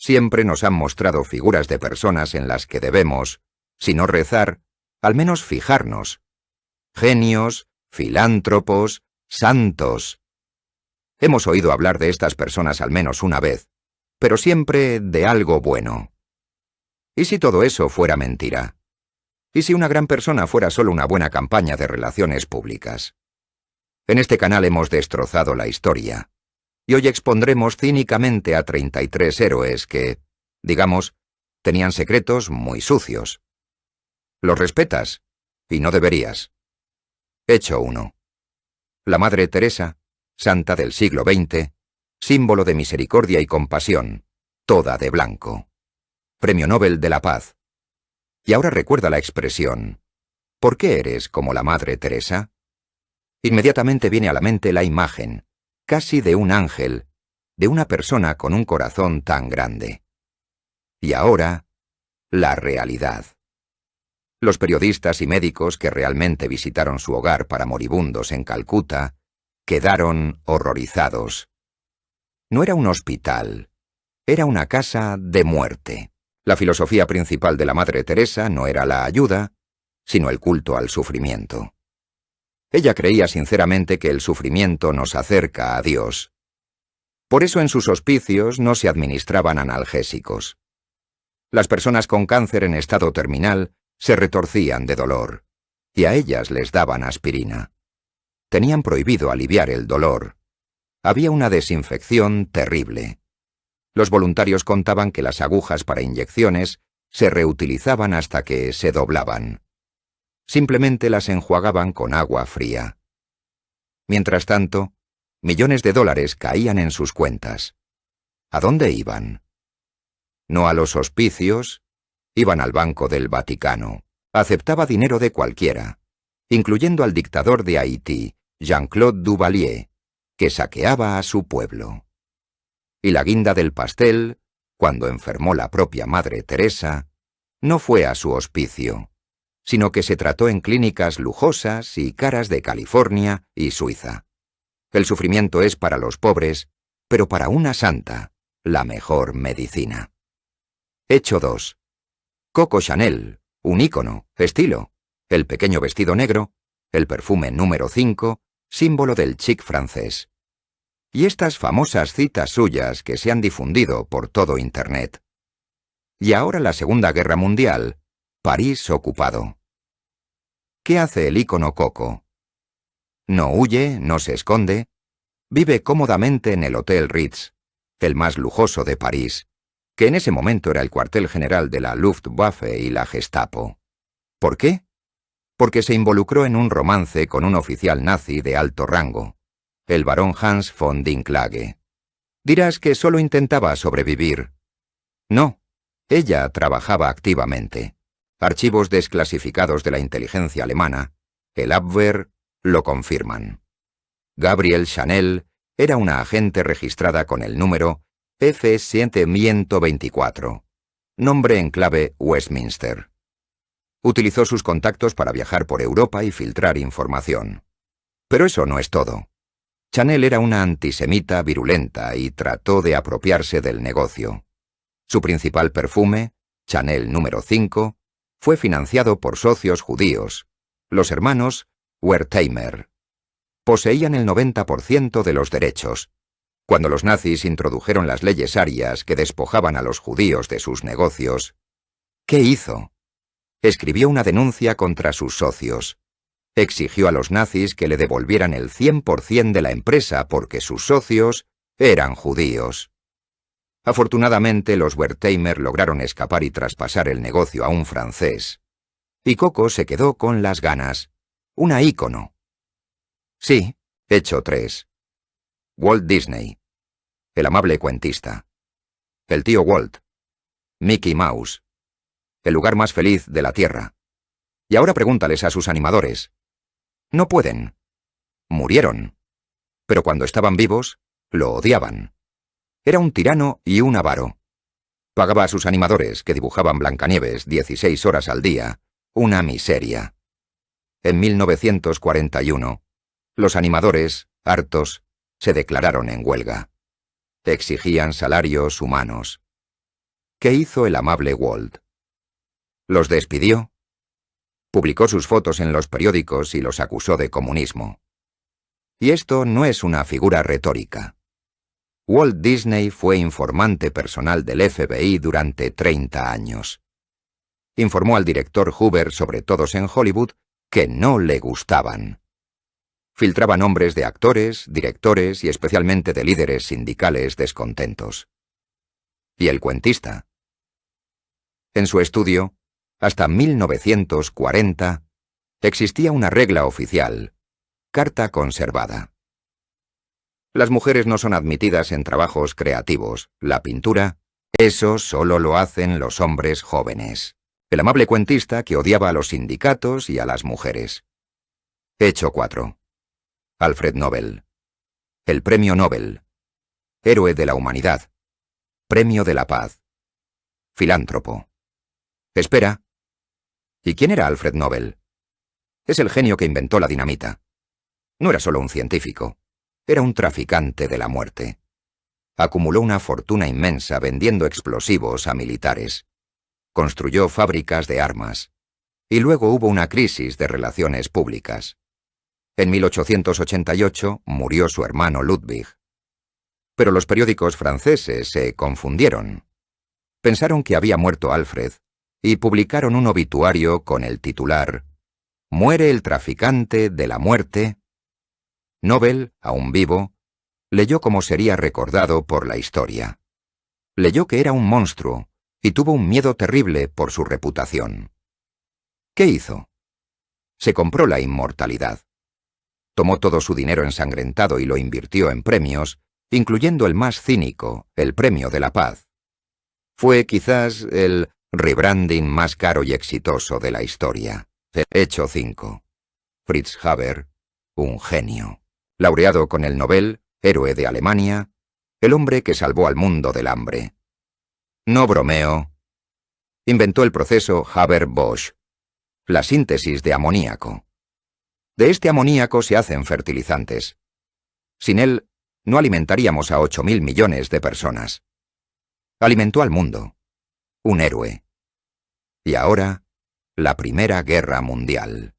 Siempre nos han mostrado figuras de personas en las que debemos, si no rezar, al menos fijarnos. Genios, filántropos, santos. Hemos oído hablar de estas personas al menos una vez, pero siempre de algo bueno. ¿Y si todo eso fuera mentira? ¿Y si una gran persona fuera solo una buena campaña de relaciones públicas? En este canal hemos destrozado la historia, y hoy expondremos cínicamente a 33 héroes que, digamos, tenían secretos muy sucios. Los respetas, y no deberías. Hecho 1. La Madre Teresa, santa del siglo XX, símbolo de misericordia y compasión, toda de blanco. Premio Nobel de la Paz. Y ahora recuerda la expresión, ¿por qué eres como la Madre Teresa? Inmediatamente viene a la mente la imagen, casi de un ángel, de una persona con un corazón tan grande. Y ahora, la realidad. Los periodistas y médicos que realmente visitaron su hogar para moribundos en Calcuta quedaron horrorizados. No era un hospital, era una casa de muerte. La filosofía principal de la Madre Teresa no era la ayuda, sino el culto al sufrimiento. Ella creía sinceramente que el sufrimiento nos acerca a Dios. Por eso en sus hospicios no se administraban analgésicos. Las personas con cáncer en estado terminal se retorcían de dolor, y a ellas les daban aspirina. Tenían prohibido aliviar el dolor. Había una desinfección terrible. Los voluntarios contaban que las agujas para inyecciones se reutilizaban hasta que se doblaban. Simplemente las enjuagaban con agua fría. Mientras tanto, millones de dólares caían en sus cuentas. ¿A dónde iban? No a los hospicios, iban al Banco del Vaticano. Aceptaba dinero de cualquiera, incluyendo al dictador de Haití, Jean-Claude Duvalier, que saqueaba a su pueblo. Y la guinda del pastel, cuando enfermó la propia Madre Teresa, no fue a su hospicio, sino que se trató en clínicas lujosas y caras de California y Suiza. El sufrimiento es para los pobres, pero para una santa, la mejor medicina. Hecho 2. Coco Chanel, un ícono, estilo, el pequeño vestido negro, el perfume número 5, símbolo del chic francés. Y estas famosas citas suyas que se han difundido por todo Internet. Y ahora la Segunda Guerra Mundial, París ocupado. ¿Qué hace el ícono Coco? No huye, no se esconde, vive cómodamente en el Hotel Ritz, el más lujoso de París, que en ese momento era el cuartel general de la Luftwaffe y la Gestapo. ¿Por qué? Porque se involucró en un romance con un oficial nazi de alto rango, el barón Hans von Dinklage. Dirás que solo intentaba sobrevivir. No, ella trabajaba activamente. Archivos desclasificados de la inteligencia alemana, el Abwehr, lo confirman. Gabrielle Chanel era una agente registrada con el número F724, nombre en clave Westminster. Utilizó sus contactos para viajar por Europa y filtrar información. Pero eso no es todo. Chanel era una antisemita virulenta y trató de apropiarse del negocio. Su principal perfume, Chanel número 5, fue financiado por socios judíos, los hermanos Wertheimer. Poseían el 90% de los derechos. Cuando los nazis introdujeron las leyes arias que despojaban a los judíos de sus negocios, ¿qué hizo? Escribió una denuncia contra sus socios. Exigió a los nazis que le devolvieran el 100% de la empresa porque sus socios eran judíos. Afortunadamente, los Wertheimer lograron escapar y traspasar el negocio a un francés. Y Coco se quedó con las ganas. Una ícono. Sí, hecho 3. Walt Disney. El amable cuentista. El tío Walt. Mickey Mouse. El lugar más feliz de la Tierra. Y ahora pregúntales a sus animadores. No pueden. Murieron. Pero cuando estaban vivos, lo odiaban. Era un tirano y un avaro. Pagaba a sus animadores, que dibujaban Blancanieves 16 horas al día, una miseria. En 1941, los animadores, hartos, se declararon en huelga. Exigían salarios humanos. ¿Qué hizo el amable Walt? Los despidió. Publicó sus fotos en los periódicos y los acusó de comunismo. Y esto no es una figura retórica. Walt Disney fue informante personal del FBI durante 30 años. Informó al director Hoover sobre todos en Hollywood que no le gustaban. Filtraba nombres de actores, directores y especialmente de líderes sindicales descontentos. ¿Y el cuentista? En su estudio, hasta 1940, existía una regla oficial, carta conservada. Las mujeres no son admitidas en trabajos creativos. La pintura, eso solo lo hacen los hombres jóvenes. El amable cuentista que odiaba a los sindicatos y a las mujeres. Hecho 4. Alfred Nobel. El Premio Nobel. Héroe de la humanidad. Premio de la paz. Filántropo. Espera. ¿Y quién era Alfred Nobel? Es el genio que inventó la dinamita. No era solo un científico. Era un traficante de la muerte. Acumuló una fortuna inmensa vendiendo explosivos a militares. Construyó fábricas de armas. Y luego hubo una crisis de relaciones públicas. En 1888 murió su hermano Ludwig. Pero los periódicos franceses se confundieron. Pensaron que había muerto Alfred y publicaron un obituario con el titular «Muere el traficante de la muerte». Nobel, aún vivo, leyó cómo sería recordado por la historia. Leyó que era un monstruo y tuvo un miedo terrible por su reputación. ¿Qué hizo? Se compró la inmortalidad. Tomó todo su dinero ensangrentado y lo invirtió en premios, incluyendo el más cínico, el Premio de la Paz. Fue quizás el rebranding más caro y exitoso de la historia. Hecho 5. Fritz Haber, un genio. Laureado con el Nobel, héroe de Alemania, el hombre que salvó al mundo del hambre. No bromeo. Inventó el proceso Haber-Bosch, la síntesis de amoníaco. De este amoníaco se hacen fertilizantes. Sin él, no alimentaríamos a 8.000 millones de personas. Alimentó al mundo. Un héroe. Y ahora, la Primera Guerra Mundial.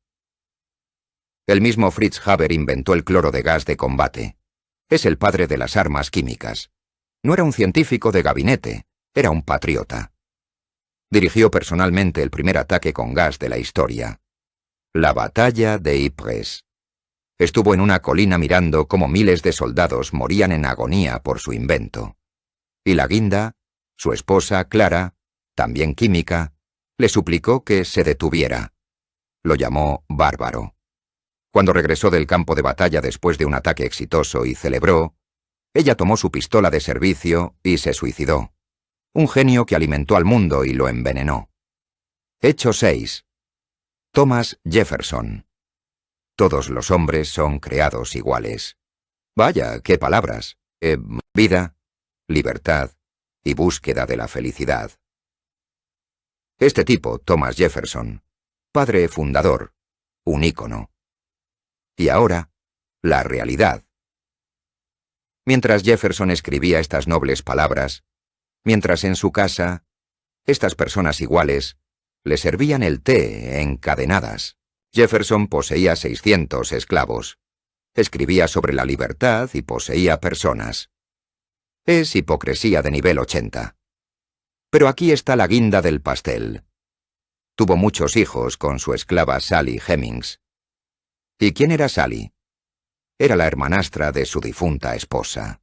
El mismo Fritz Haber inventó el cloro de gas de combate. Es el padre de las armas químicas. No era un científico de gabinete, era un patriota. Dirigió personalmente el primer ataque con gas de la historia. La batalla de Ypres. Estuvo en una colina mirando cómo miles de soldados morían en agonía por su invento. Y la guinda, su esposa Clara, también química, le suplicó que se detuviera. Lo llamó bárbaro. Cuando regresó del campo de batalla después de un ataque exitoso y celebró, ella tomó su pistola de servicio y se suicidó. Un genio que alimentó al mundo y lo envenenó. Hecho 6. Thomas Jefferson. Todos los hombres son creados iguales. Vaya, qué palabras. Vida, libertad y búsqueda de la felicidad. Este tipo, Thomas Jefferson, padre fundador, un ícono. Y ahora, la realidad. Mientras Jefferson escribía estas nobles palabras, mientras en su casa, estas personas iguales le servían el té encadenadas. Jefferson poseía 600 esclavos. Escribía sobre la libertad y poseía personas. Es hipocresía de nivel 80. Pero aquí está la guinda del pastel. Tuvo muchos hijos con su esclava Sally Hemings. ¿Y quién era Sally? Era la hermanastra de su difunta esposa.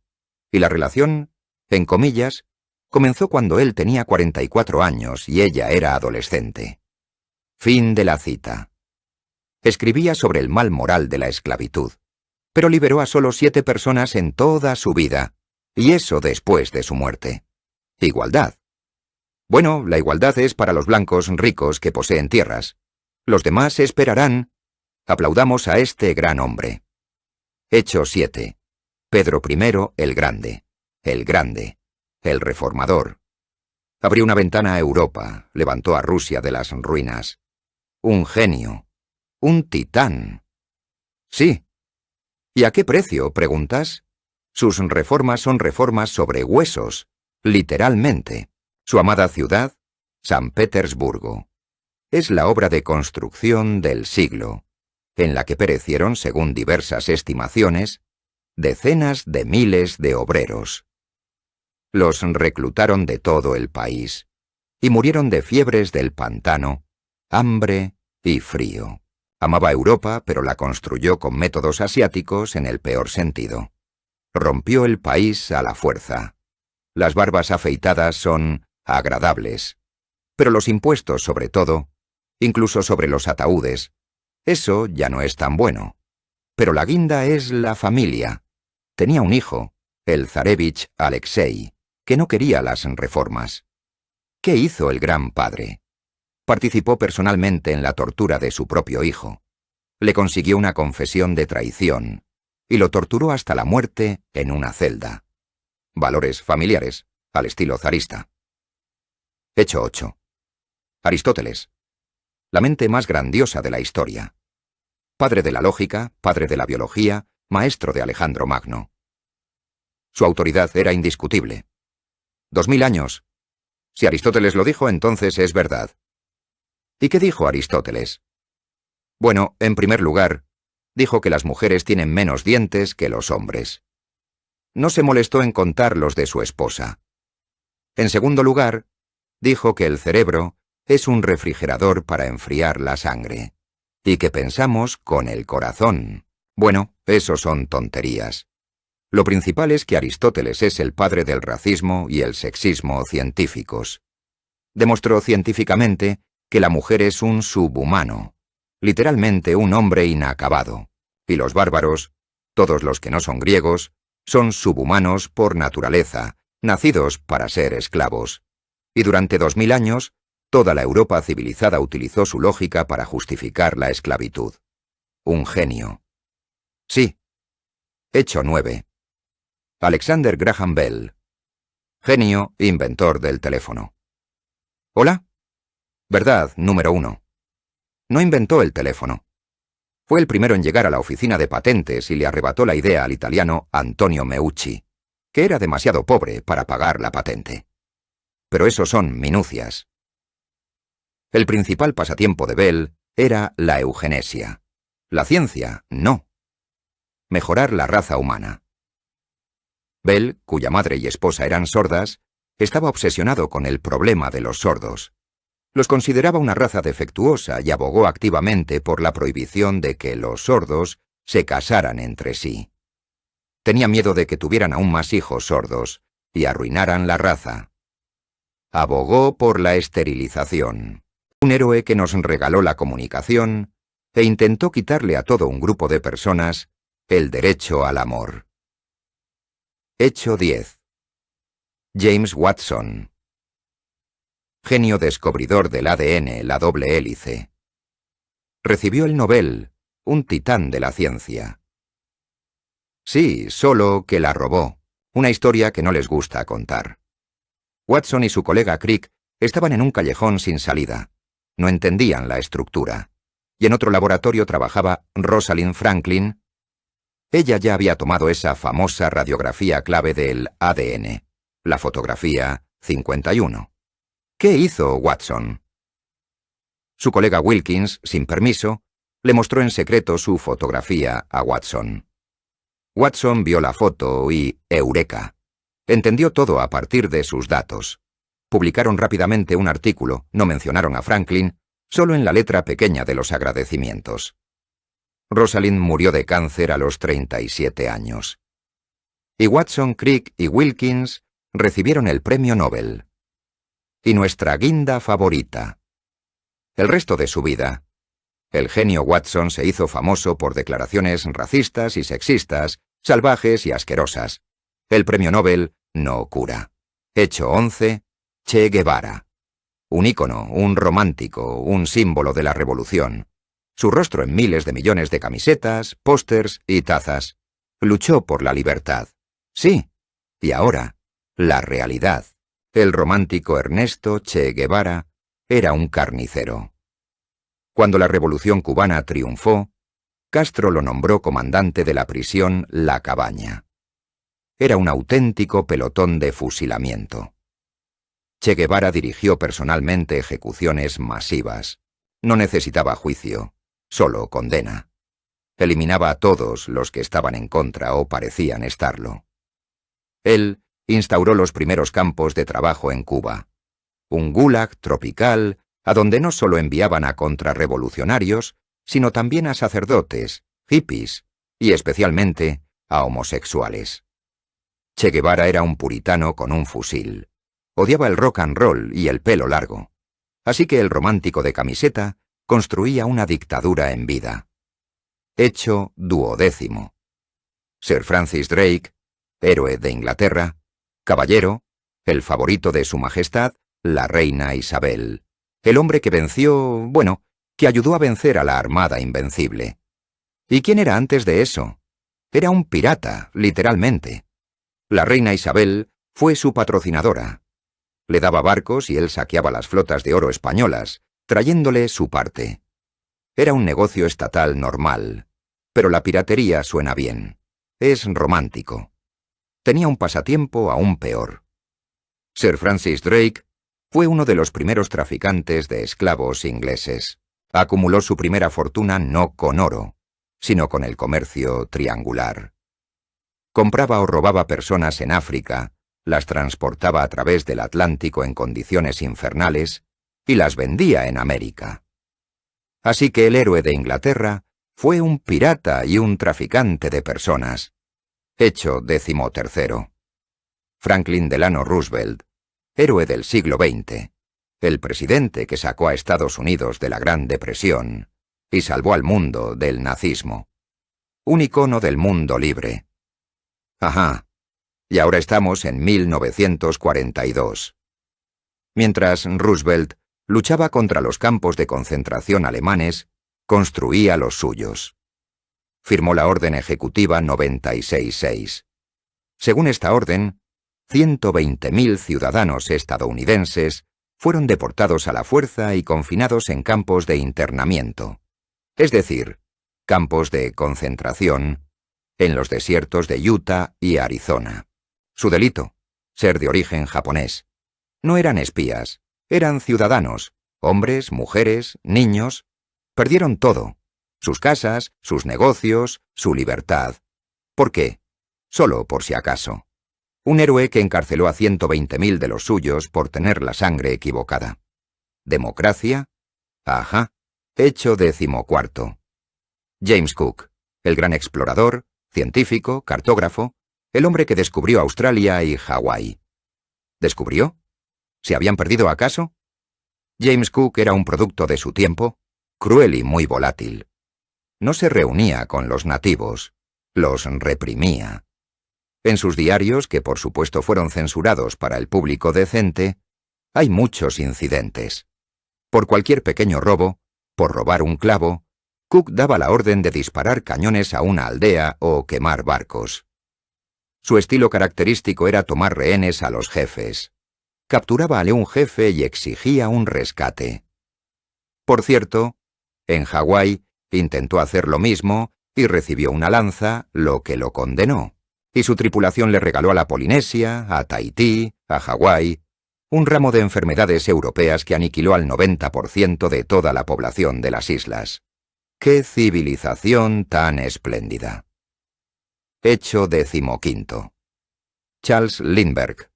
Y la relación, en comillas, comenzó cuando él tenía 44 años y ella era adolescente. Fin de la cita. Escribía sobre el mal moral de la esclavitud, pero liberó a solo 7 personas en toda su vida, y eso después de su muerte. Igualdad. Bueno, la igualdad es para los blancos ricos que poseen tierras. Los demás esperarán. Aplaudamos a este gran hombre. Hecho 7. Pedro I el Grande. El Grande. El Reformador. Abrió una ventana a Europa, levantó a Rusia de las ruinas. Un genio. Un titán. Sí. ¿Y a qué precio, preguntas? Sus reformas son reformas sobre huesos, literalmente. Su amada ciudad, San Petersburgo. Es la obra de construcción del siglo, en la que perecieron, según diversas estimaciones, decenas de miles de obreros. Los reclutaron de todo el país y murieron de fiebres del pantano, hambre y frío. Amaba Europa, pero la construyó con métodos asiáticos en el peor sentido. Rompió el país a la fuerza. Las barbas afeitadas son agradables, pero los impuestos sobre todo, incluso sobre los ataúdes, eso ya no es tan bueno. Pero la guinda es la familia. Tenía un hijo, el zarevich Alexei, que no quería las reformas. ¿Qué hizo el gran padre? Participó personalmente en la tortura de su propio hijo. Le consiguió una confesión de traición y lo torturó hasta la muerte en una celda. Valores familiares, al estilo zarista. Hecho 8. Aristóteles. La mente más grandiosa de la historia. Padre de la lógica, padre de la biología, maestro de Alejandro Magno. Su autoridad era indiscutible. 2000 años. Si Aristóteles lo dijo, entonces es verdad. ¿Y qué dijo Aristóteles? Bueno, en primer lugar, dijo que las mujeres tienen menos dientes que los hombres. No se molestó en contar los de su esposa. En segundo lugar, dijo que el cerebro es un refrigerador para enfriar la sangre, y que pensamos con el corazón. Bueno, eso son tonterías. Lo principal es que Aristóteles es el padre del racismo y el sexismo científicos. Demostró científicamente que la mujer es un subhumano, literalmente un hombre inacabado, y los bárbaros, todos los que no son griegos, son subhumanos por naturaleza, nacidos para ser esclavos. Y durante 2000 años, toda la Europa civilizada utilizó su lógica para justificar la esclavitud. Un genio. Sí. Hecho 9. Alexander Graham Bell. Genio, inventor del teléfono. ¿Hola? Verdad, número 1. No inventó el teléfono. Fue el primero en llegar a la oficina de patentes y le arrebató la idea al italiano Antonio Meucci, que era demasiado pobre para pagar la patente. Pero eso son minucias. El principal pasatiempo de Bell era la eugenesia. La ciencia, no. Mejorar la raza humana. Bell, cuya madre y esposa eran sordas, estaba obsesionado con el problema de los sordos. Los consideraba una raza defectuosa y abogó activamente por la prohibición de que los sordos se casaran entre sí. Tenía miedo de que tuvieran aún más hijos sordos y arruinaran la raza. Abogó por la esterilización. Un héroe que nos regaló la comunicación e intentó quitarle a todo un grupo de personas el derecho al amor. Hecho 10. James Watson. Genio descubridor del ADN, la doble hélice. Recibió el Nobel, un titán de la ciencia. Sí, solo que la robó, una historia que no les gusta contar. Watson y su colega Crick estaban en un callejón sin salida. No entendían la estructura. Y en otro laboratorio trabajaba Rosalind Franklin. Ella ya había tomado esa famosa radiografía clave del ADN, la fotografía 51. ¿Qué hizo Watson? Su colega Wilkins, sin permiso, le mostró en secreto su fotografía a Watson. Watson vio la foto y ¡eureka! Entendió todo a partir de sus datos. Publicaron rápidamente un artículo, no mencionaron a Franklin, solo en la letra pequeña de los agradecimientos. Rosalind murió de cáncer a los 37 años. Y Watson, Crick y Wilkins recibieron el premio Nobel. Y nuestra guinda favorita. El resto de su vida, el genio Watson se hizo famoso por declaraciones racistas y sexistas, salvajes y asquerosas. El premio Nobel no cura. Hecho 11. Che Guevara. Un ícono, un romántico, un símbolo de la revolución. Su rostro en miles de millones de camisetas, pósters y tazas. Luchó por la libertad. Sí. Y ahora, la realidad. El romántico Ernesto Che Guevara era un carnicero. Cuando la revolución cubana triunfó, Castro lo nombró comandante de la prisión La Cabaña. Era un auténtico pelotón de fusilamiento. Che Guevara dirigió personalmente ejecuciones masivas. No necesitaba juicio, solo condena. Eliminaba a todos los que estaban en contra o parecían estarlo. Él instauró los primeros campos de trabajo en Cuba. Un gulag tropical a donde no solo enviaban a contrarrevolucionarios, sino también a sacerdotes, hippies y especialmente a homosexuales. Che Guevara era un puritano con un fusil. Odiaba el rock and roll y el pelo largo. Así que el romántico de camiseta construía una dictadura en vida. Hecho 12. Sir Francis Drake, héroe de Inglaterra, caballero, el favorito de Su Majestad, la reina Isabel, el hombre que venció, que ayudó a vencer a la Armada Invencible. ¿Y quién era antes de eso? Era un pirata, literalmente. La reina Isabel fue su patrocinadora. Le daba barcos y él saqueaba las flotas de oro españolas, trayéndole su parte. Era un negocio estatal normal, pero la piratería suena bien. Es romántico. Tenía un pasatiempo aún peor. Sir Francis Drake fue uno de los primeros traficantes de esclavos ingleses. Acumuló su primera fortuna no con oro, sino con el comercio triangular. Compraba o robaba personas en África, las transportaba a través del Atlántico en condiciones infernales y las vendía en América. Así que el héroe de Inglaterra fue un pirata y un traficante de personas. Hecho 13. Franklin Delano Roosevelt, héroe del siglo XX, el presidente que sacó a Estados Unidos de la Gran Depresión y salvó al mundo del nazismo. Un icono del mundo libre. Ajá, y ahora estamos en 1942. Mientras Roosevelt luchaba contra los campos de concentración alemanes, construía los suyos. Firmó la Orden Ejecutiva 96-6. Según esta orden, 120.000 ciudadanos estadounidenses fueron deportados a la fuerza y confinados en campos de internamiento, es decir, campos de concentración, en los desiertos de Utah y Arizona. Su delito, ser de origen japonés. No eran espías, eran ciudadanos, hombres, mujeres, niños. Perdieron todo, sus casas, sus negocios, su libertad. ¿Por qué? Solo por si acaso. Un héroe que encarceló a 120.000 de los suyos por tener la sangre equivocada. ¿Democracia? Ajá. Hecho 14. James Cook, el gran explorador, científico, cartógrafo, el hombre que descubrió Australia y Hawái. ¿Descubrió? ¿Se habían perdido acaso? James Cook era un producto de su tiempo, cruel y muy volátil. No se reunía con los nativos, los reprimía. En sus diarios, que por supuesto fueron censurados para el público decente, hay muchos incidentes. Por cualquier pequeño robo, por robar un clavo, Cook daba la orden de disparar cañones a una aldea o quemar barcos. Su estilo característico era tomar rehenes a los jefes. Capturaba a un jefe y exigía un rescate. Por cierto, en Hawái intentó hacer lo mismo y recibió una lanza, lo que lo condenó. Y su tripulación le regaló a la Polinesia, a Tahití, a Hawái, un ramo de enfermedades europeas que aniquiló al 90% de toda la población de las islas. ¡Qué civilización tan espléndida! Hecho 15. Charles Lindbergh,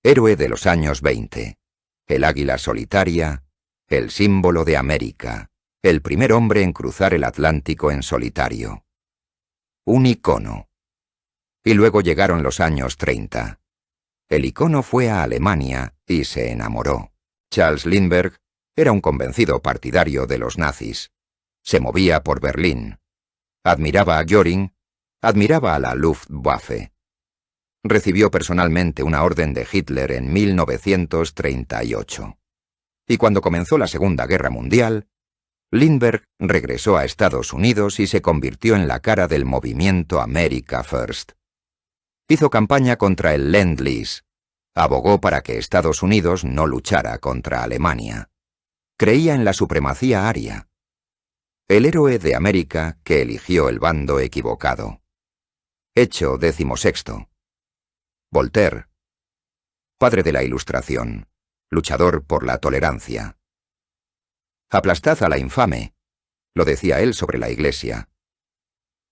héroe de los años 20, el águila solitaria, el símbolo de América, el primer hombre en cruzar el Atlántico en solitario. Un icono. Y luego llegaron los años 30. El icono fue a Alemania y se enamoró. Charles Lindbergh era un convencido partidario de los nazis. Se movía por Berlín. Admiraba a Göring, admiraba a la Luftwaffe. Recibió personalmente una orden de Hitler en 1938. Y cuando comenzó la Segunda Guerra Mundial, Lindbergh regresó a Estados Unidos y se convirtió en la cara del movimiento America First. Hizo campaña contra el Lend-Lease. Abogó para que Estados Unidos no luchara contra Alemania. Creía en la supremacía aria. El héroe de América que eligió el bando equivocado. Hecho 16. Voltaire. padre de la Ilustración, luchador por la tolerancia. Aplastad a la infame, lo decía él sobre la Iglesia.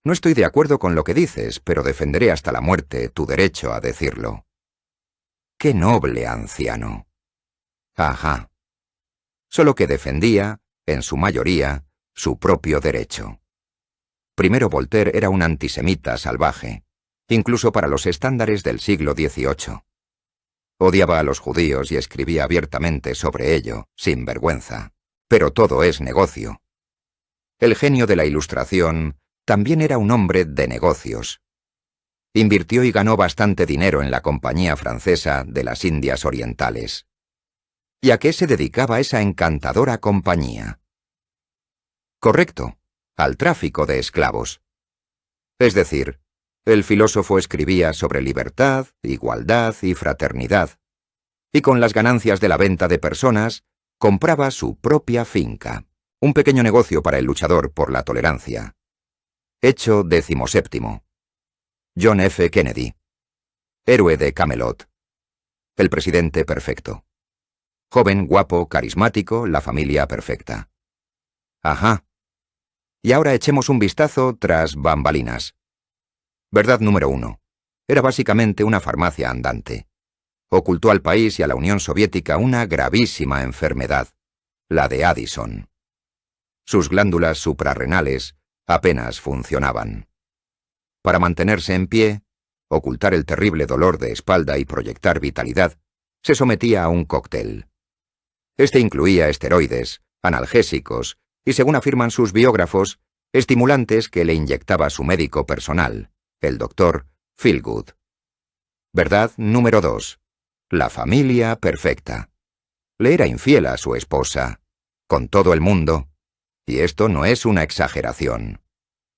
No estoy de acuerdo con lo que dices, pero defenderé hasta la muerte tu derecho a decirlo. ¡Qué noble anciano! Ajá. Solo que defendía, en su mayoría, su propio derecho. Primero Voltaire era un antisemita salvaje, incluso para los estándares del siglo XVIII. Odiaba a los judíos y escribía abiertamente sobre ello, sin vergüenza. Pero todo es negocio. El genio de la Ilustración también era un hombre de negocios. Invirtió y ganó bastante dinero en la Compañía Francesa de las Indias Orientales. ¿Y a qué se dedicaba esa encantadora compañía? Correcto, al tráfico de esclavos. Es decir, el filósofo escribía sobre libertad, igualdad y fraternidad, y con las ganancias de la venta de personas, compraba su propia finca, un pequeño negocio para el luchador por la tolerancia. Hecho 17. John F. Kennedy. Héroe de Camelot. El presidente perfecto. Joven, guapo, carismático, la familia perfecta. Ajá. Y ahora echemos un vistazo tras bambalinas. Verdad número 1. Era básicamente una farmacia andante. Ocultó al país y a la Unión Soviética una gravísima enfermedad, la de Addison. Sus glándulas suprarrenales apenas funcionaban. Para mantenerse en pie, ocultar el terrible dolor de espalda y proyectar vitalidad, se sometía a un cóctel. Este incluía esteroides, analgésicos y, según afirman sus biógrafos, estimulantes que le inyectaba su médico personal, el doctor Feelgood. Verdad número 2. La familia perfecta. Le era infiel a su esposa, con todo el mundo, y esto no es una exageración.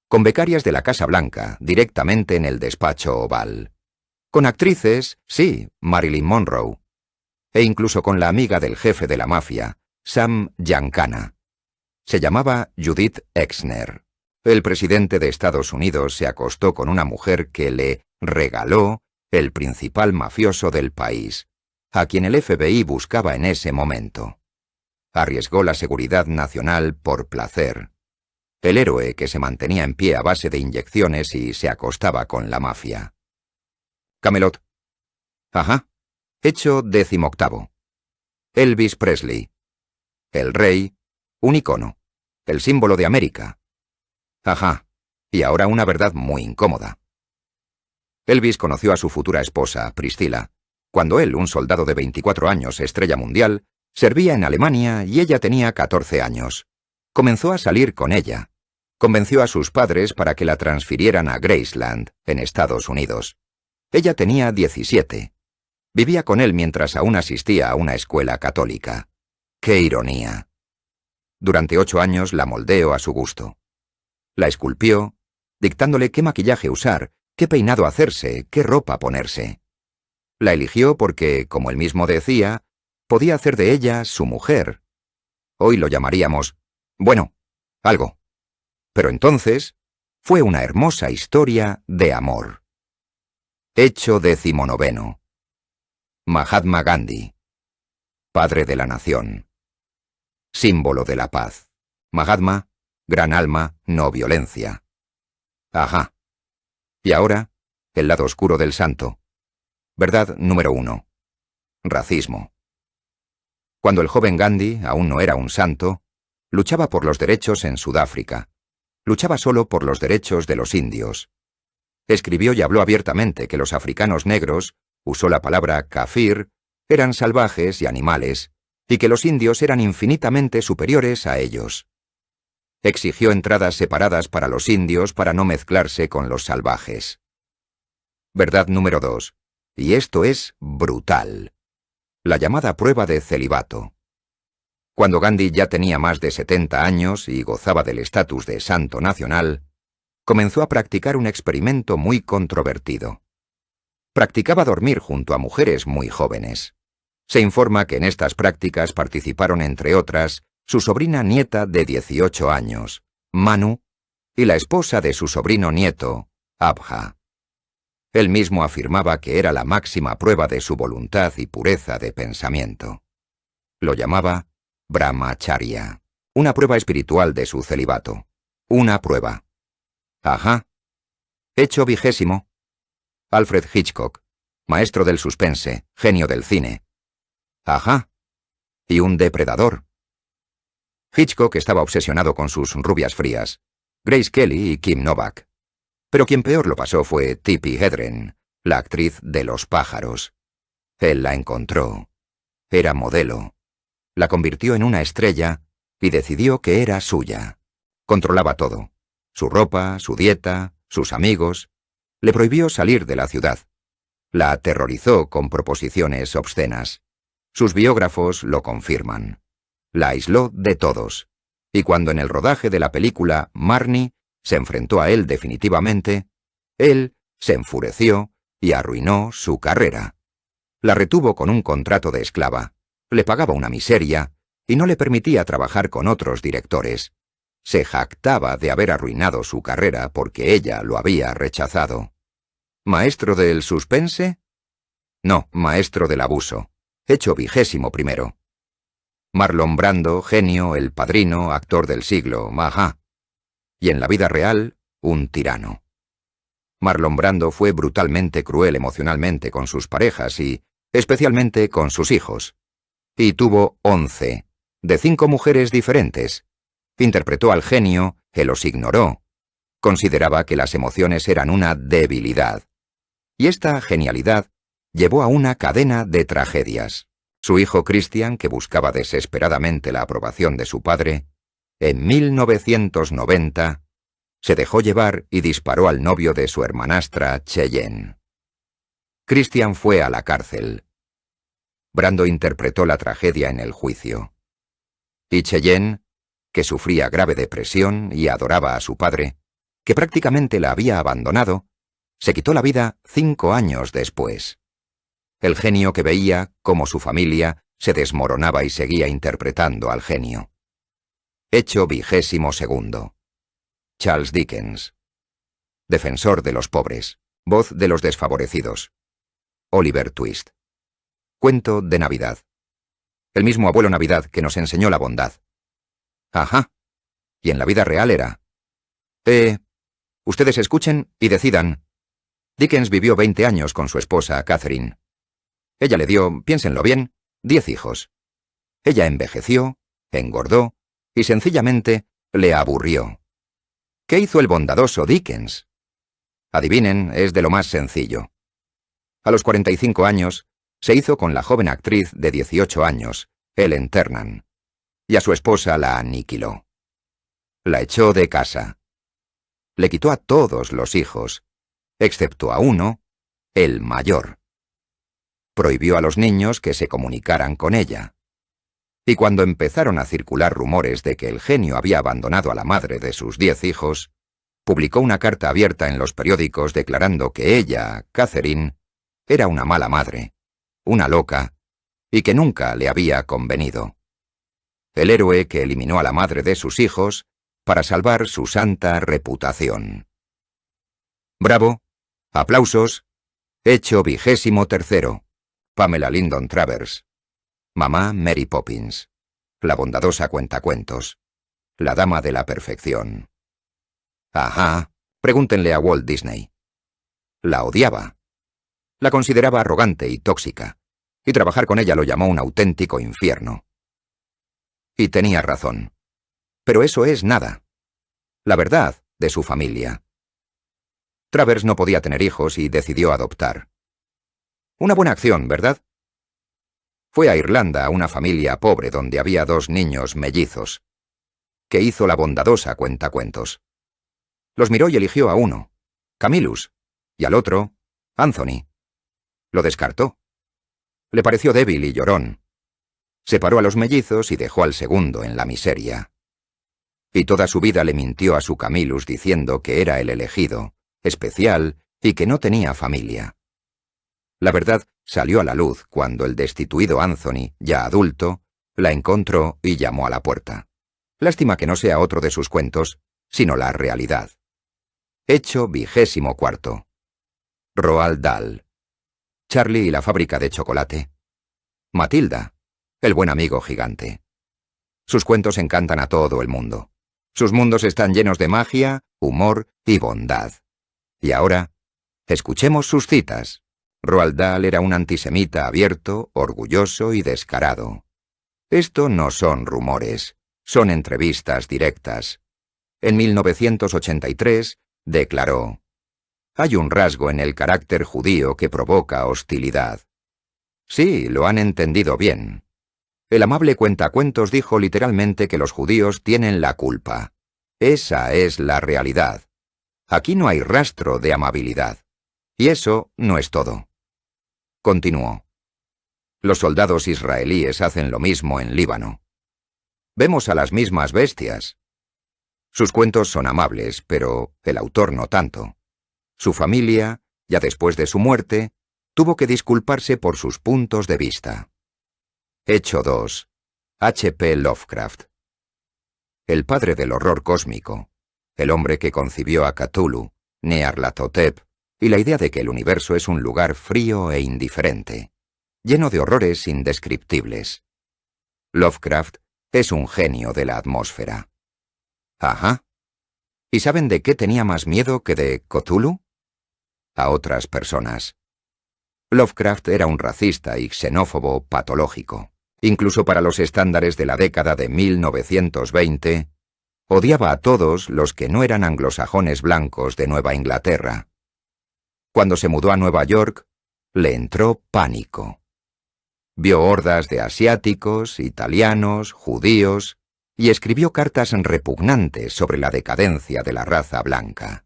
Con becarias de la Casa Blanca, directamente en el despacho oval. Con actrices, sí, Marilyn Monroe. E incluso con la amiga del jefe de la mafia, Sam Giancana. Se llamaba Judith Exner. El presidente de Estados Unidos se acostó con una mujer que le regaló el principal mafioso del país, a quien el FBI buscaba en ese momento. Arriesgó la seguridad nacional por placer. El héroe que se mantenía en pie a base de inyecciones y se acostaba con la mafia. Camelot. Ajá. Hecho 18. Elvis Presley. El rey, un icono, el símbolo de América. Ajá. Y ahora una verdad muy incómoda. Elvis conoció a su futura esposa, Priscilla, cuando él, un soldado de 24 años, estrella mundial, servía en Alemania y ella tenía 14 años. Comenzó a salir con ella. Convenció a sus padres para que la transfirieran a Graceland, en Estados Unidos. Ella tenía 17. Vivía con él mientras aún asistía a una escuela católica. ¡Qué ironía! Durante 8 años la moldeó a su gusto. La esculpió, dictándole qué maquillaje usar, qué peinado hacerse, qué ropa ponerse. La eligió porque, como él mismo decía, podía hacer de ella su mujer. Hoy lo llamaríamos, bueno, algo. Pero entonces fue una hermosa historia de amor. Hecho 19. Mahatma Gandhi. Padre de la nación. Símbolo de la paz. Mahatma, gran alma, no violencia. Ajá. Y ahora, el lado oscuro del santo. Verdad número 1. Racismo. Cuando el joven Gandhi aún no era un santo, luchaba por los derechos en Sudáfrica. Luchaba solo por los derechos de los indios. Escribió y habló abiertamente que los africanos negros, usó la palabra kafir, eran salvajes y animales, y que los indios eran infinitamente superiores a ellos. Exigió entradas separadas para los indios para no mezclarse con los salvajes. Verdad número 2. Y esto es brutal. La llamada prueba de celibato. Cuando Gandhi ya tenía más de 70 años y gozaba del estatus de santo nacional, comenzó a practicar un experimento muy controvertido. Practicaba dormir junto a mujeres muy jóvenes. Se informa que en estas prácticas participaron, entre otras, su sobrina nieta de 18 años, Manu, y la esposa de su sobrino nieto, Abha. Él mismo afirmaba que era la máxima prueba de su voluntad y pureza de pensamiento. Lo llamaba Brahmacharya, una prueba espiritual de su celibato. Una prueba. Ajá. Hecho 20. Alfred Hitchcock, maestro del suspense, genio del cine. Ajá. Y un depredador. Hitchcock estaba obsesionado con sus rubias frías, Grace Kelly y Kim Novak. Pero quien peor lo pasó fue Tippi Hedren, la actriz de Los pájaros. Él la encontró. Era modelo. La convirtió en una estrella y decidió que era suya. Controlaba todo. Su ropa, su dieta, sus amigos. Le prohibió salir de la ciudad. La aterrorizó con proposiciones obscenas. Sus biógrafos lo confirman. La aisló de todos. Y cuando en el rodaje de la película Marnie se enfrentó a él definitivamente, él se enfureció y arruinó su carrera. La retuvo con un contrato de esclava, le pagaba una miseria y no le permitía trabajar con otros directores. Se jactaba de haber arruinado su carrera porque ella lo había rechazado. ¿Maestro del suspense? No, maestro del abuso. Hecho 21. Marlon Brando, genio, el padrino, actor del siglo, ajá. Y en la vida real, un tirano. Marlon Brando fue brutalmente cruel emocionalmente con sus parejas y, especialmente, con sus hijos. Y tuvo 11, de 5 mujeres diferentes. Interpretó al genio, que los ignoró. Consideraba que las emociones eran una debilidad. Y esta genialidad llevó a una cadena de tragedias. Su hijo Christian, que buscaba desesperadamente la aprobación de su padre, en 1990 se dejó llevar y disparó al novio de su hermanastra Cheyenne. Christian fue a la cárcel. Brando interpretó la tragedia en el juicio. Y Cheyenne, que sufría grave depresión y adoraba a su padre, que prácticamente la había abandonado, se quitó la vida 5 años después. El genio que veía cómo su familia se desmoronaba y seguía interpretando al genio. Hecho 22. Charles Dickens. Defensor de los pobres, voz de los desfavorecidos. Oliver Twist. Cuento de Navidad. El mismo abuelo Navidad que nos enseñó la bondad. Ajá. Y en la vida real era. Ustedes escuchen y decidan. Dickens vivió 20 años con su esposa, Catherine. Ella le dio, piénsenlo bien, 10 hijos. Ella envejeció, engordó y sencillamente le aburrió. ¿Qué hizo el bondadoso Dickens? Adivinen, es de lo más sencillo. A los 45 años, se hizo con la joven actriz de 18 años, Ellen Ternan, y a su esposa la aniquiló. La echó de casa. Le quitó a todos los hijos, excepto a uno, el mayor. Prohibió a los niños que se comunicaran con ella. Y cuando empezaron a circular rumores de que el genio había abandonado a la madre de sus 10 hijos, publicó una carta abierta en los periódicos declarando que ella, Catherine, era una mala madre, una loca, y que nunca le había convenido. El héroe que eliminó a la madre de sus hijos para salvar su santa reputación. ¡Bravo! ¡Aplausos! Hecho 23. Pamela Lyndon Travers. Mamá Mary Poppins. La bondadosa cuentacuentos. La dama de la perfección. Ajá, pregúntenle a Walt Disney. La odiaba. La consideraba arrogante y tóxica, y trabajar con ella lo llamó un auténtico infierno. Y tenía razón. Pero eso es nada. La verdad de su familia. Travers no podía tener hijos y decidió adoptar. Una buena acción, ¿verdad? Fue a Irlanda a una familia pobre donde había 2 niños mellizos. ¿Qué hizo la bondadosa cuentacuentos? Los miró y eligió a uno, Camillus, y al otro, Anthony. Lo descartó. Le pareció débil y llorón. Separó a los mellizos y dejó al segundo en la miseria. Y toda su vida le mintió a su Camillus diciendo que era el elegido, especial y que no tenía familia. La verdad salió a la luz cuando el destituido Anthony, ya adulto, la encontró y llamó a la puerta. Lástima que no sea otro de sus cuentos, sino la realidad. Hecho 24. Roald Dahl. Charlie y la fábrica de chocolate. Matilda, el buen amigo gigante. Sus cuentos encantan a todo el mundo. Sus mundos están llenos de magia, humor y bondad. Y ahora, escuchemos sus citas. Roald Dahl era un antisemita abierto, orgulloso y descarado. Esto no son rumores, son entrevistas directas. En 1983 declaró: «Hay un rasgo en el carácter judío que provoca hostilidad». Sí, lo han entendido bien. El amable cuentacuentos dijo literalmente que los judíos tienen la culpa. Esa es la realidad. Aquí no hay rastro de amabilidad. Y eso no es todo. Continuó: «Los soldados israelíes hacen lo mismo en Líbano. Vemos a las mismas bestias. Sus cuentos son amables, pero el autor no tanto. Su familia, ya después de su muerte, tuvo que disculparse por sus puntos de vista». Hecho 2. H.P. Lovecraft. El padre del horror cósmico, el hombre que concibió a Cthulhu, Nyarlathotep, y la idea de que el universo es un lugar frío e indiferente, lleno de horrores indescriptibles. Lovecraft es un genio de la atmósfera. Ajá. ¿Y saben de qué tenía más miedo que de Cthulhu? A otras personas. Lovecraft era un racista y xenófobo patológico. Incluso para los estándares de la década de 1920, odiaba a todos los que no eran anglosajones blancos de Nueva Inglaterra. Cuando se mudó a Nueva York, le entró pánico. Vio hordas de asiáticos, italianos, judíos, y escribió cartas repugnantes sobre la decadencia de la raza blanca.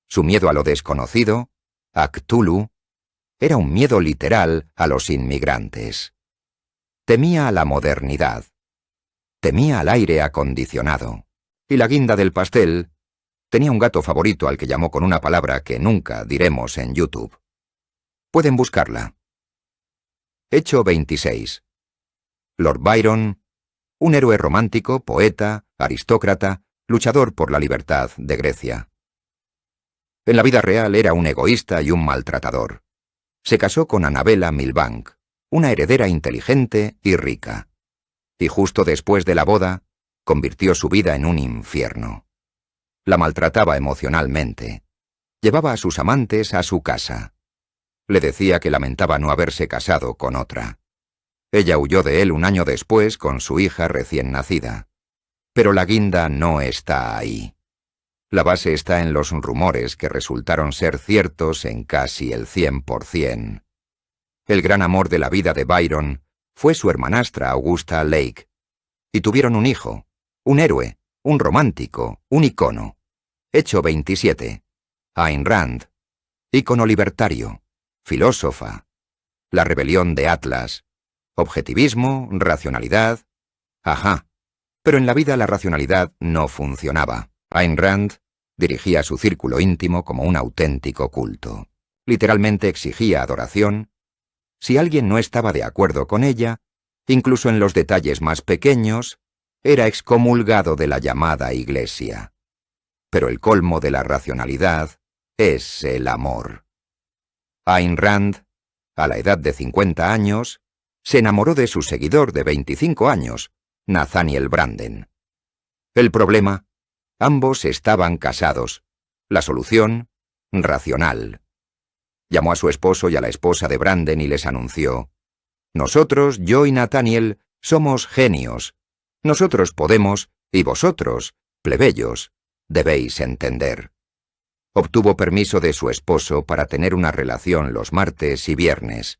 Su miedo a lo desconocido, a Cthulhu, era un miedo literal a los inmigrantes. Temía a la modernidad. Temía al aire acondicionado. Y la guinda del pastel, tenía un gato favorito al que llamó con una palabra que nunca diremos en YouTube. Pueden buscarla. Hecho 26. Lord Byron, un héroe romántico, poeta, aristócrata, luchador por la libertad de Grecia. En la vida real era un egoísta y un maltratador. Se casó con Annabella Milbank, una heredera inteligente y rica. Y justo después de la boda, convirtió su vida en un infierno. La maltrataba emocionalmente. Llevaba a sus amantes a su casa. Le decía que lamentaba no haberse casado con otra. Ella huyó de él un año después con su hija recién nacida. Pero la guinda no está ahí. La base está en los rumores que resultaron ser ciertos en casi el 100%. El gran amor de la vida de Byron fue su hermanastra Augusta Lake. Y tuvieron un hijo, un héroe, un romántico, un icono. Hecho 27. Ayn Rand. Ícono libertario, filósofa. La rebelión de Atlas. Objetivismo, racionalidad. Ajá. Pero en la vida la racionalidad no funcionaba. Ayn Rand dirigía su círculo íntimo como un auténtico culto. Literalmente exigía adoración. Si alguien no estaba de acuerdo con ella, incluso en los detalles más pequeños, era excomulgado de la llamada Iglesia. Pero el colmo de la racionalidad es el amor. Ayn Rand, a la edad de 50 años, se enamoró de su seguidor de 25 años, Nathaniel Branden. El problema: ambos estaban casados. La solución: racional. Llamó a su esposo y a la esposa de Branden y les anunció: «Nosotros, yo y Nathaniel, somos genios. Nosotros podemos, y vosotros, plebeyos, debéis entender». Obtuvo permiso de su esposo para tener una relación los martes y viernes.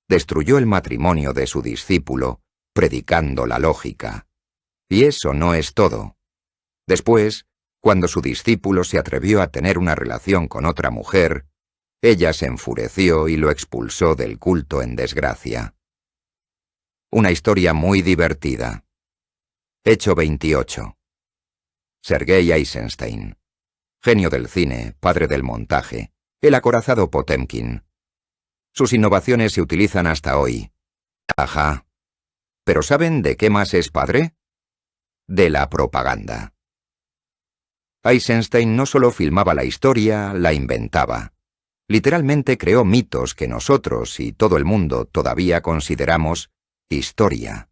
Destruyó el matrimonio de su discípulo, predicando la lógica. Y eso no es todo. Después, cuando su discípulo se atrevió a tener una relación con otra mujer, ella se enfureció y lo expulsó del culto en desgracia. Una historia muy divertida. Hecho 28. Sergei Eisenstein. Genio del cine, padre del montaje, el acorazado Potemkin. Sus innovaciones se utilizan hasta hoy. Ajá. ¿Pero saben de qué más es padre? De la propaganda. Eisenstein no solo filmaba la historia, la inventaba. Literalmente creó mitos que nosotros y todo el mundo todavía consideramos historia.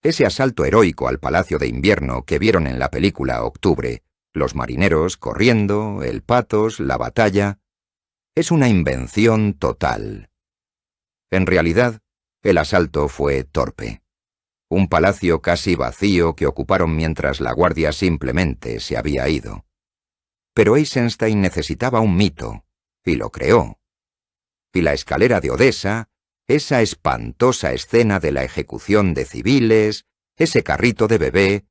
Ese asalto heroico al Palacio de Invierno que vieron en la película Octubre, los marineros corriendo, el pathos, la batalla, es una invención total. En realidad, el asalto fue torpe. Un palacio casi vacío que ocuparon mientras la guardia simplemente se había ido. Pero Eisenstein necesitaba un mito, y lo creó. Y la escalera de Odessa, esa espantosa escena de la ejecución de civiles, ese carrito de bebé,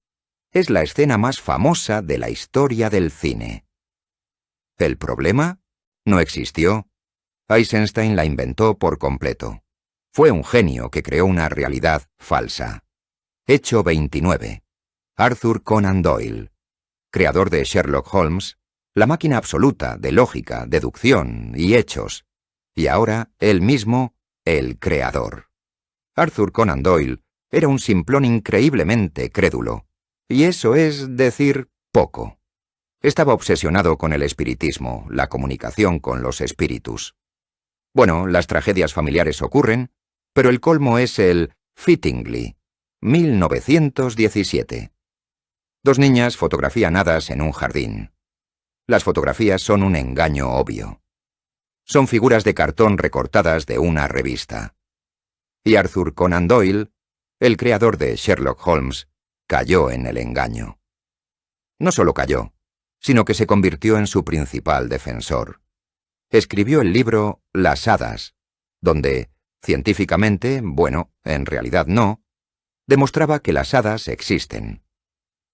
es la escena más famosa de la historia del cine. ¿El problema? No existió. Eisenstein la inventó por completo. Fue un genio que creó una realidad falsa. Hecho 29. Arthur Conan Doyle, creador de Sherlock Holmes, la máquina absoluta de lógica, deducción y hechos. Y ahora, él mismo, el creador. Arthur Conan Doyle era un simplón increíblemente crédulo. Y eso es decir poco. Estaba obsesionado con el espiritismo, la comunicación con los espíritus. Bueno, las tragedias familiares ocurren, pero el colmo es el Fittingly, 1917. Dos niñas fotografían hadas en un jardín. Las fotografías son un engaño obvio. Son figuras de cartón recortadas de una revista. Y Arthur Conan Doyle, el creador de Sherlock Holmes, cayó en el engaño. No solo cayó, sino que se convirtió en su principal defensor. Escribió el libro Las hadas, donde, científicamente, bueno, en realidad no, demostraba que las hadas existen.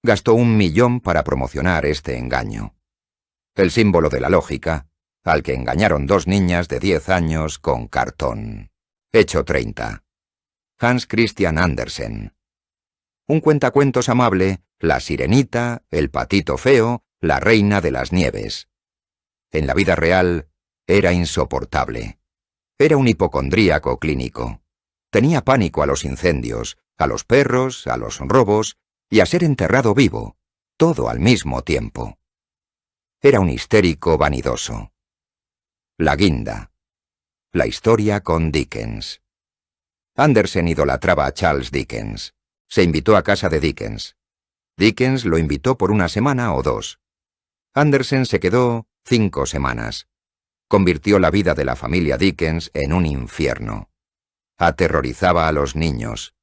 Gastó 1 millón para promocionar este engaño. El símbolo de la lógica, al que engañaron 2 niñas de 10 años con cartón. Hecho 30. Hans Christian Andersen. Un cuentacuentos amable, la sirenita, el patito feo, la reina de las nieves. En la vida real, era insoportable. Era un hipocondríaco clínico. Tenía pánico a los incendios, a los perros, a los robos y a ser enterrado vivo, todo al mismo tiempo. Era un histérico vanidoso. La guinda. La historia con Dickens. Andersen idolatraba a Charles Dickens. Se invitó a casa de Dickens. Dickens lo invitó por 1 semana o 2. Andersen se quedó 5 semanas. Convirtió la vida de la familia Dickens en un infierno. Aterrorizaba a los niños.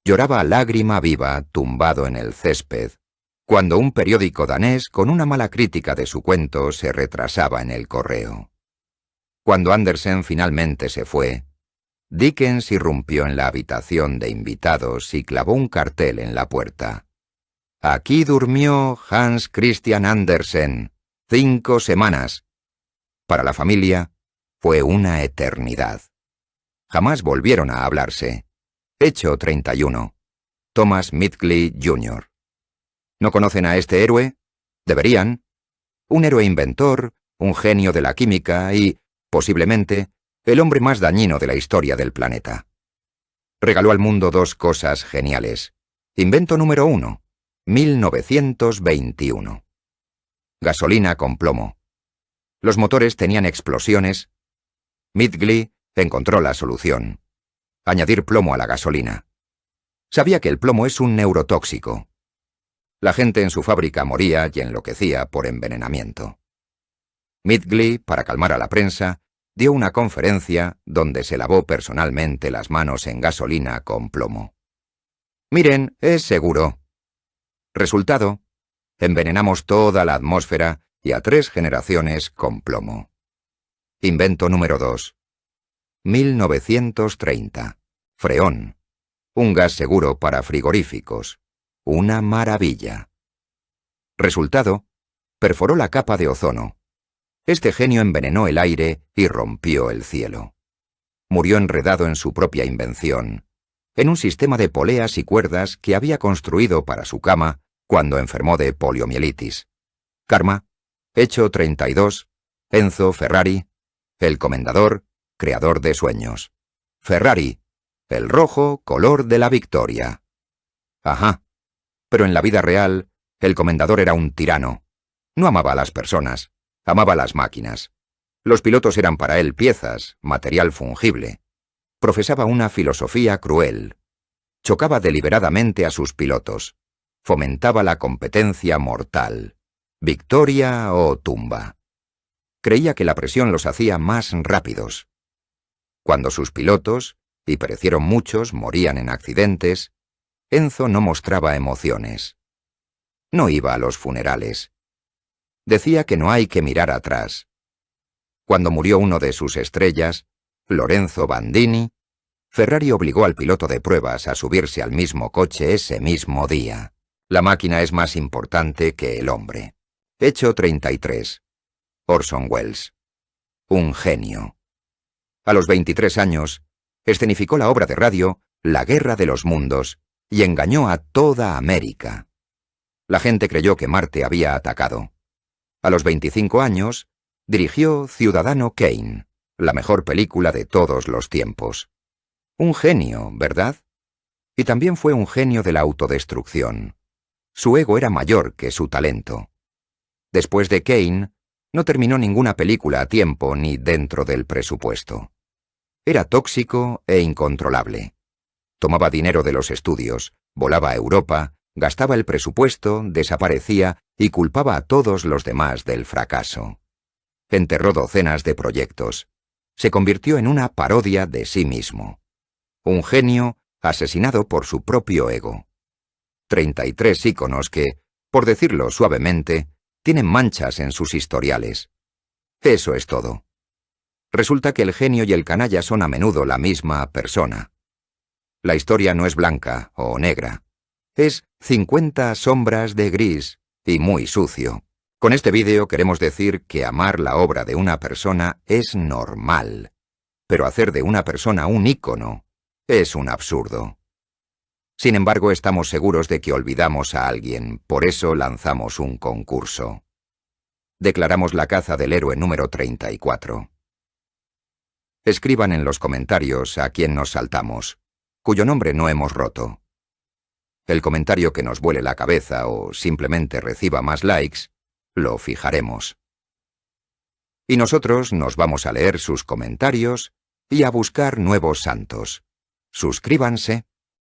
Lloraba a lágrima viva tumbado en el césped, cuando un periódico danés con una mala crítica de su cuento se retrasaba en el correo. Cuando Andersen finalmente se fue, Dickens irrumpió en la habitación de invitados y clavó un cartel en la puerta. Aquí durmió Hans Christian Andersen, 5 semanas. Para la familia, fue una eternidad. Jamás volvieron a hablarse. Hecho 31. Thomas Midgley, Jr. ¿No conocen a este héroe? Deberían. Un héroe inventor, un genio de la química y, posiblemente, el hombre más dañino de la historia del planeta. Regaló al mundo 2 cosas geniales. Invento número 1, 1921. Gasolina con plomo. Los motores tenían explosiones. Midgley encontró la solución. Añadir plomo a la gasolina. Sabía que el plomo es un neurotóxico. La gente en su fábrica moría y enloquecía por envenenamiento. Midgley, para calmar a la prensa, dio una conferencia donde se lavó personalmente las manos en gasolina con plomo. Miren, es seguro. Resultado, envenenamos toda la atmósfera y a 3 generaciones con plomo. Invento número 2. 1930. Freón. Un gas seguro para frigoríficos. Una maravilla. Resultado, perforó la capa de ozono. Este genio envenenó el aire y rompió el cielo. Murió enredado en su propia invención, en un sistema de poleas y cuerdas que había construido para su cama cuando enfermó de poliomielitis. Karma. Hecho 32. Enzo Ferrari, el comendador, creador de sueños. Ferrari, el rojo color de la victoria. Ajá. Pero en la vida real, el comendador era un tirano. No amaba a las personas, amaba a las máquinas. Los pilotos eran para él piezas, material fungible. Profesaba una filosofía cruel. Chocaba deliberadamente a sus pilotos. Fomentaba la competencia mortal. Victoria o tumba. Creía que la presión los hacía más rápidos. Cuando sus pilotos, y perecieron muchos, morían en accidentes, Enzo no mostraba emociones. No iba a los funerales. Decía que no hay que mirar atrás. Cuando murió uno de sus estrellas, Lorenzo Bandini, Ferrari obligó al piloto de pruebas a subirse al mismo coche ese mismo día. La máquina es más importante que el hombre. Hecho 33. Orson Welles. Un genio. A los 23 años, escenificó la obra de radio La Guerra de los Mundos y engañó a toda América. La gente creyó que Marte había atacado. A los 25 años, dirigió Ciudadano Kane, la mejor película de todos los tiempos. Un genio, ¿verdad? Y también fue un genio de la autodestrucción. Su ego era mayor que su talento. Después de Kane, no terminó ninguna película a tiempo ni dentro del presupuesto. Era tóxico e incontrolable. Tomaba dinero de los estudios, volaba a Europa, gastaba el presupuesto, desaparecía y culpaba a todos los demás del fracaso. Enterró docenas de proyectos. Se convirtió en una parodia de sí mismo. Un genio asesinado por su propio ego. 33 íconos que, por decirlo suavemente, tienen manchas en sus historiales. Eso es todo. Resulta que el genio y el canalla son a menudo la misma persona. La historia no es blanca o negra. Es 50 sombras de gris y muy sucio. Con este vídeo queremos decir que amar la obra de una persona es normal, pero hacer de una persona un ícono es un absurdo. Sin embargo, estamos seguros de que olvidamos a alguien, por eso lanzamos un concurso. Declaramos la caza del héroe número 34. Escriban en los comentarios a quién nos saltamos, cuyo nombre no hemos roto. El comentario que nos vuele la cabeza o simplemente reciba más likes, lo fijaremos. Y nosotros nos vamos a leer sus comentarios y a buscar nuevos santos. Suscríbanse.